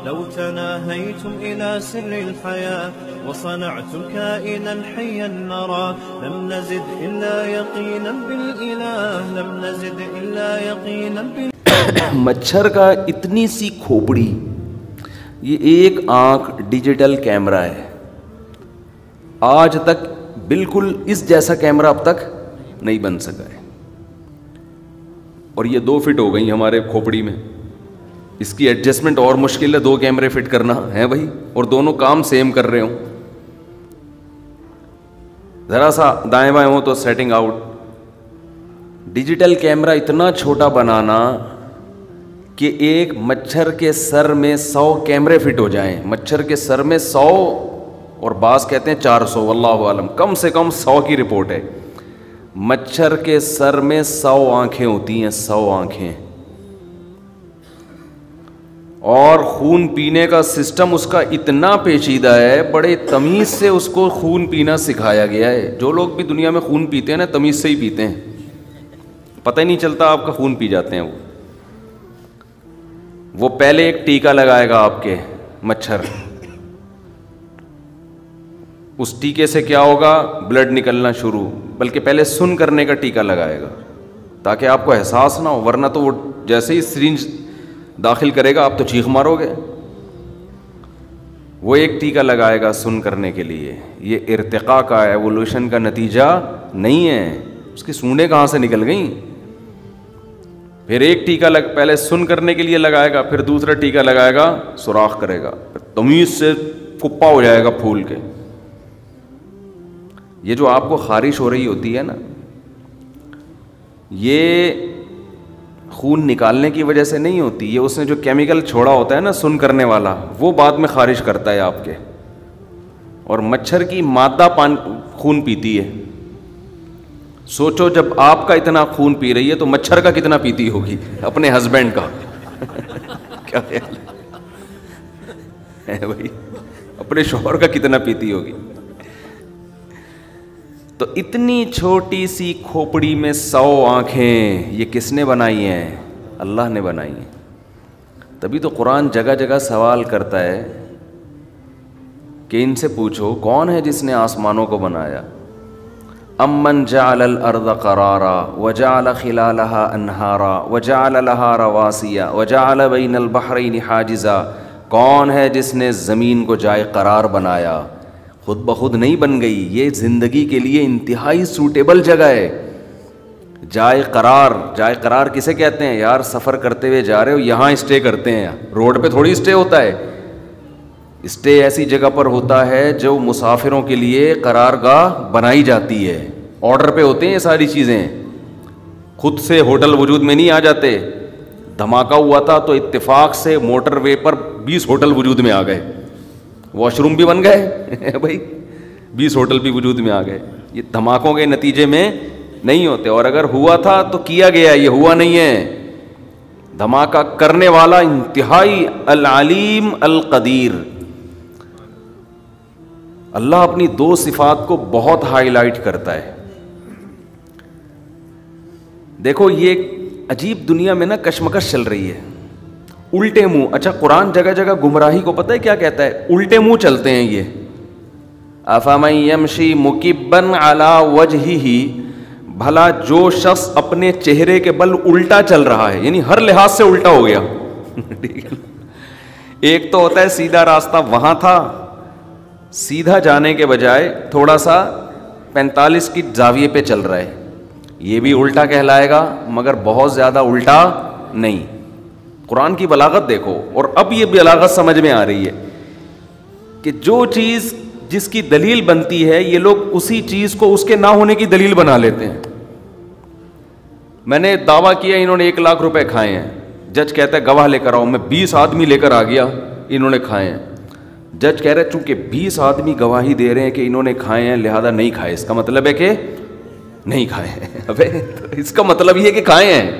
لو تناهيتم إلى سر الحياة وصنعتم كائنا حيا نرى لم نزد إلا يقينا بالإله لم نزد إلا يقينا بالإله. مچھر کا اتنی سی کھوپڑی، یہ ایک آنکھ ڈیجیٹل کیمرہ ہے، آج تک بالکل اس جیسا کیمرہ اب تک نہیں بن سکا ہے، اور یہ 2 فٹ ہو گئی ہمارے کھوپڑی میں. اس کی ایڈجسٹمنٹ اور مشکل ہے، 2 کیمرے فٹ کرنا ہے بھائی، اور دونوں کام سیم کر رہے ہوں. ذرا سا دائیں بائیں ہو تو سیٹنگ آؤٹ. ڈیجیٹل کیمرہ اتنا چھوٹا بنانا کہ ایک مچھر کے سر میں 100 کیمرے فٹ ہو جائیں. مچھر کے سر میں 100، اور بعض کہتے ہیں 400، واللہ عالم، کم سے کم 100 کی رپورٹ ہے. مچھر کے سر میں 100 آنکھیں ہوتی ہیں، 100 آنکھیں، اور خون پینے کا سسٹم اس کا اتنا پیچیدہ ہے، بڑے تمیز سے اس کو خون پینا سکھایا گیا ہے. جو لوگ بھی دنیا میں خون پیتے ہیں نا، تمیز سے ہی پیتے ہیں، پتہ ہی نہیں چلتا آپ کا خون پی جاتے ہیں. وہ پہلے ایک ٹیکا لگائے گا آپ کے مچھر، اس ٹیکے سے کیا ہوگا، بلڈ نکلنا شروع، بلکہ پہلے سن کرنے کا ٹیکا لگائے گا تاکہ آپ کو احساس نہ ہو، ورنہ تو وہ جیسے ہی سرنج داخل کرے گا آپ تو چیخ مارو گے. وہ ایک ٹیکا لگائے گا سن کرنے کے لیے. یہ ارتقاء کا، ایوولوشن کا نتیجہ نہیں ہے. اس کی سونڈیں کہاں سے نکل گئیں؟ پھر ایک ٹیکا پہلے سن کرنے کے لیے لگائے گا، پھر دوسرا ٹیکا لگائے گا، سوراخ کرے گا، پھر تمیز سے کپا ہو جائے گا پھول کے. یہ جو آپ کو خارش ہو رہی ہوتی ہے نا، یہ خون نکالنے کی وجہ سے نہیں ہوتی، یہ اس نے جو کیمیکل چھوڑا ہوتا ہے نا سن کرنے والا، وہ بعد میں خارش کرتا ہے آپ کے. اور مچھر کی مادہ خون پیتی ہے. سوچو جب آپ کا اتنا خون پی رہی ہے تو مچھر کا کتنا پیتی ہوگی، اپنے ہسبینڈ کا. کیا خیال ہے بھائی، اپنے شوہر کا کتنا پیتی ہوگی. تو اتنی چھوٹی سی کھوپڑی میں 100 آنکھیں، یہ کس نے بنائی ہیں؟ اللہ نے بنائی ہیں. تبھی تو قرآن جگہ جگہ سوال کرتا ہے کہ ان سے پوچھو کون ہے جس نے آسمانوں کو بنایا. امن جعل الارض قرارا وجعل خلالها انہارا وجعل لها رواسیا وجعل بین البحرین حاجزا. کون ہے جس نے زمین کو جائے قرار بنایا؟ خود بخود نہیں بن گئی، یہ زندگی کے لیے انتہائی سوٹیبل جگہ ہے. جائے قرار، جائے قرار کسے کہتے ہیں یار؟ سفر کرتے ہوئے جا رہے ہو، یہاں اسٹے کرتے ہیں. روڈ پہ تھوڑی اسٹے ہوتا ہے. اسٹے ایسی جگہ پر ہوتا ہے جو مسافروں کے لیے قرارگاہ بنائی جاتی ہے. آرڈر پہ ہوتے ہیں یہ ساری چیزیں، خود سے ہوٹل وجود میں نہیں آ جاتے. دھماکہ ہوا تھا تو اتفاق سے موٹر وے پر 20 ہوٹل وجود میں آ گئے، واش روم بھی بن گئے بھائی، 20 ہوٹل بھی وجود میں آ گئے. یہ دھماکوں کے نتیجے میں نہیں ہوتے، اور اگر ہوا تھا تو کیا گیا، یہ ہوا نہیں ہے. دھماکہ کرنے والا انتہائی العلیم القدیر. اللہ اپنی 2 صفات کو بہت ہائی لائٹ کرتا ہے. دیکھو یہ عجیب دنیا میں نا کشمکش چل رہی ہے. الٹے منہ، اچھا قرآن جگہ جگہ گمراہی کو پتہ ہے کیا کہتا ہے؟ الٹے منہ چلتے ہیں یہ. افمن یمشی مکبا علی وجہہ، بھلا جو شخص اپنے چہرے کے بل الٹا چل رہا ہے، یعنی ہر لحاظ سے الٹا ہو گیا. ایک تو ہوتا ہے سیدھا راستہ، وہاں تھا، سیدھا جانے کے بجائے تھوڑا سا 45 کی زاویے پہ چل رہا ہے، یہ بھی الٹا کہلائے گا، مگر بہت زیادہ الٹا نہیں. قرآن کی بلاغت دیکھو. اور اب یہ بلاغت سمجھ میں آ رہی ہے کہ جو چیز جس کی دلیل بنتی ہے، یہ لوگ اسی چیز کو اس کے نہ ہونے کی دلیل بنا لیتے ہیں. میں نے دعویٰ کیا انہوں نے 1 لاکھ روپے کھائے ہیں، جج کہتا ہے گواہ لے کر آؤ، میں 20 آدمی لے کر آ گیا، انہوں نے کھائے ہیں. جج کہہ رہے چونکہ 20 آدمی گواہی دے رہے ہیں کہ انہوں نے کھائے ہیں لہذا نہیں کھائے. اس کا مطلب ہے کہ نہیں کھائے ہیں. ابے اس کا مطلب یہ ہے کہ کھائے ہیں.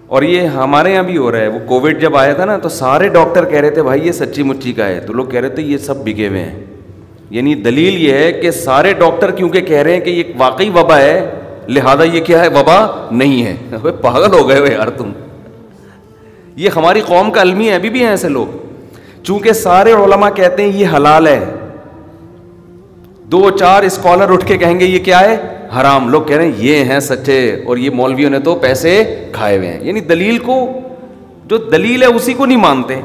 اور یہ ہمارے یہاں بھی ہو رہا ہے. وہ کووڈ جب آیا تھا نا تو سارے ڈاکٹر کہہ رہے تھے بھائی یہ سچی مچی کا ہے، تو لوگ کہہ رہے تھے یہ سب بکے ہوئے ہیں. یعنی دلیل یہ ہے کہ سارے ڈاکٹر کیونکہ کہہ رہے ہیں کہ یہ واقعی وبا ہے لہذا یہ کیا ہے، وبا نہیں ہے. ابے پاگل ہو گئے ہو یار تم. یہ ہماری قوم کا المی ہے, ابھی بھی ہیں ایسے لوگ. چونکہ سارے علماء کہتے ہیں یہ حلال ہے, 2-4 اسکالر اٹھ کے کہیں گے یہ کیا ہے, حرام. لوگ کہہ رہے ہیں یہ ہیں سچے, اور یہ مولویوں نے تو پیسے کھائے ہوئے ہیں. یعنی دلیل کو, جو دلیل ہے اسی کو نہیں مانتے.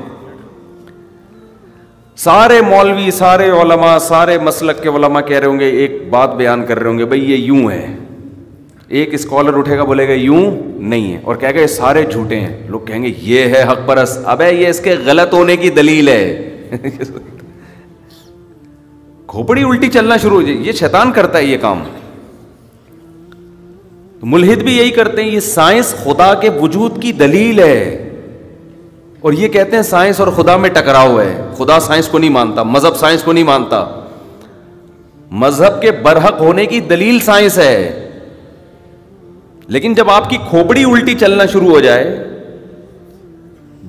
سارے مولوی, سارے علماء, سارے مسلک کے علماء کہہ رہے ہوں گے, ایک بات بیان کر رہے ہوں گے, بھئی یہ یوں ہے. ایک اسکالر اٹھے گا بولے گا یوں نہیں ہے, اور کہے گا یہ سارے جھوٹے ہیں. لوگ کہیں گے یہ ہے حق پرست. ابے یہ اس کے غلط ہونے کی دلیل ہے. کھوپڑی الٹی چلنا شروع ہو جائے. یہ شیطان کرتا ہے یہ کام. ملحد بھی یہی کرتے ہیں, یہ سائنس خدا کے وجود کی دلیل ہے, اور یہ کہتے ہیں سائنس اور خدا میں ٹکراؤ ہے. خدا سائنس کو نہیں مانتا, مذہب سائنس کو نہیں مانتا. مذہب کے برحق ہونے کی دلیل سائنس ہے. لیکن جب آپ کی کھوپڑی الٹی چلنا شروع ہو جائے,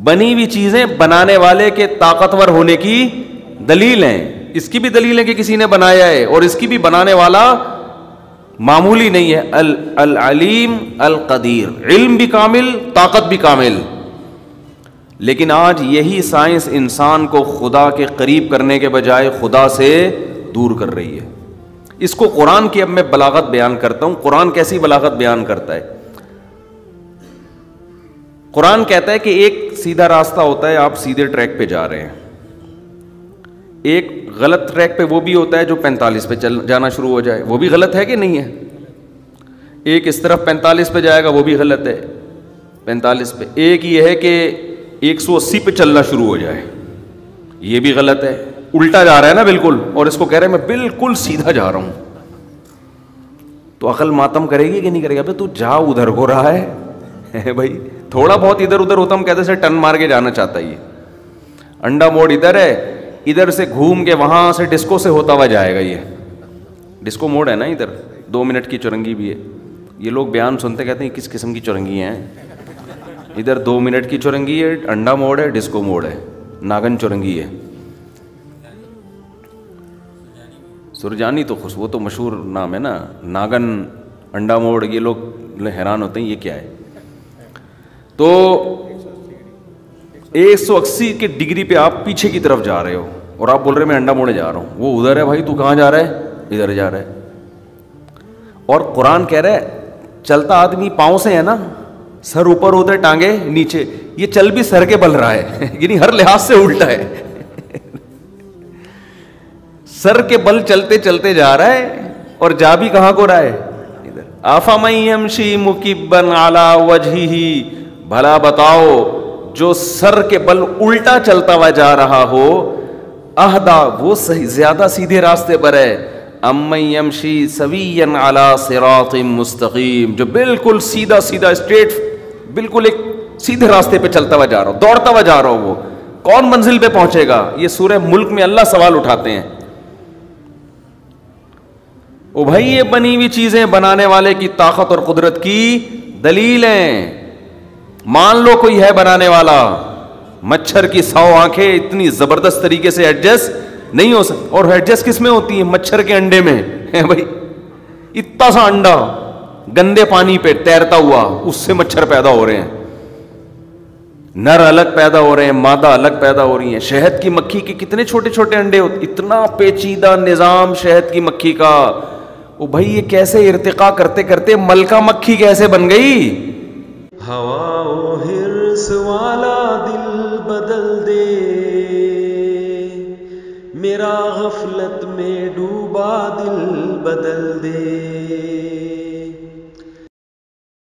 بنی ہوئی چیزیں بنانے والے کے طاقتور ہونے کی دلیل ہیں. اس کی بھی دلیل ہے کہ کسی نے بنایا ہے, اور اس کی بھی بنانے والا معمولی نہیں ہے. العلیم القدیر, علم بھی کامل, طاقت بھی کامل. لیکن آج یہی سائنس انسان کو خدا کے قریب کرنے کے بجائے خدا سے دور کر رہی ہے. اس کو قرآن کی اب میں بلاغت بیان کرتا ہوں. قرآن کیسی بلاغت بیان کرتا ہے؟ قرآن کہتا ہے کہ ایک سیدھا راستہ ہوتا ہے, آپ سیدھے ٹریک پہ جا رہے ہیں. ایک غلط ٹریک پہ وہ بھی ہوتا ہے جو 45 پہ جانا شروع ہو جائے, وہ بھی غلط ہے کہ نہیں ہے. ایک اس طرف 45 پہ جائے گا, وہ بھی غلط ہے 45 پہ. ایک یہ ہے کہ 180 پہ چلنا شروع ہو جائے, یہ بھی غلط ہے. الٹا جا رہا ہے نا بالکل, اور اس کو کہہ رہے ہیں میں بالکل سیدھا جا رہا ہوں. تو عقل ماتم کرے گی کہ نہیں کرے گا؟ تو جا ادھر کو رہا ہے بھائی, تھوڑا بہت ادھر ادھر ہوتا, ہم کہتے سے ٹن مار کے جانا چاہتا ہے. یہ انڈا موڑ ادھر ہے, ادھر سے گھوم کے وہاں سے ڈسکو سے ہوتا ہوا جائے گا. یہ ڈسکو موڑ ہے نا ادھر, 2 منٹ کی چورنگی بھی ہے. یہ لوگ بیان سنتے کہتے ہیں کس قسم کی چورنگی ہیں. ادھر 2 منٹ کی چورنگی ہے, انڈا موڑ ہے, ڈسکو موڑ ہے, ناگن چورنگی ہے. سرجانی تو وہ تو مشہور نام ہے نا, ناگن, انڈا موڑ. یہ لوگ حیران ہوتے ہیں یہ کیا ہے. تو 180 کے ڈگری پہ آپ پیچھے کی طرف جا رہے ہو, اور آپ بول رہے میں انڈا موڑے جا رہا ہوں. وہ ادھر ہے بھائی, تو کہاں جا رہا ہے؟ ادھر جا رہا ہے. اور قرآن کہہ رہا ہے چلتا آدمی پاؤں سے ہے نا, سر اوپر ہوتا ہے, ٹانگیں نیچے. یہ چل بھی سر کے بل رہا ہے, یعنی ہر لحاظ سے الٹا ہے. سر کے بل چلتے چلتے جا رہا ہے, اور جا بھی کہاں کو رہا ہے؟ ادھر. افمن یمشی مکبا علی وجہہ, بھلا بتاؤ جو سر کے بل الٹا چلتا ہوا جا رہا ہو, اہدا وہ صحیح زیادہ سیدھے راستے پر ہے, امن یمشی سویا علی صراط مستقیم, جو بالکل سیدھا سیدھا اسٹریٹ, بالکل ایک سیدھے راستے پہ چلتا ہوا جا رہا ہو, دوڑتا ہوا جا رہا ہو. وہ کون منزل پہ پہنچے گا؟ یہ سورہ ملک میں اللہ سوال اٹھاتے ہیں. او بھائی یہ بنی ہوئی چیزیں بنانے والے کی طاقت اور قدرت کی دلیل ہیں. مان لو کوئی ہے بنانے والا, مچھر کی 100 آنکھیں اتنی زبردست طریقے سے ایڈجسٹ نہیں ہو سکتی. اور ایڈجسٹ کس میں ہوتی ہیں؟ مچھر کے انڈے میں بھائی. اتنا سا انڈا گندے پانی پہ تیرتا ہوا, اس سے مچھر پیدا ہو رہے ہیں. نر الگ پیدا ہو رہے ہیں, مادہ الگ پیدا ہو رہی ہیں. شہد کی مکھی کے کتنے چھوٹے چھوٹے انڈے ہوتے, اتنا پیچیدہ نظام شہد کی مکھی کا. او بھائی یہ کیسے ارتقا کرتے کرتے ملکہ مکھی کیسے بن گئی؟ ہوا و حرص والا دل بدل دے, میرا غفلت میں ڈوبا دل بدل دے.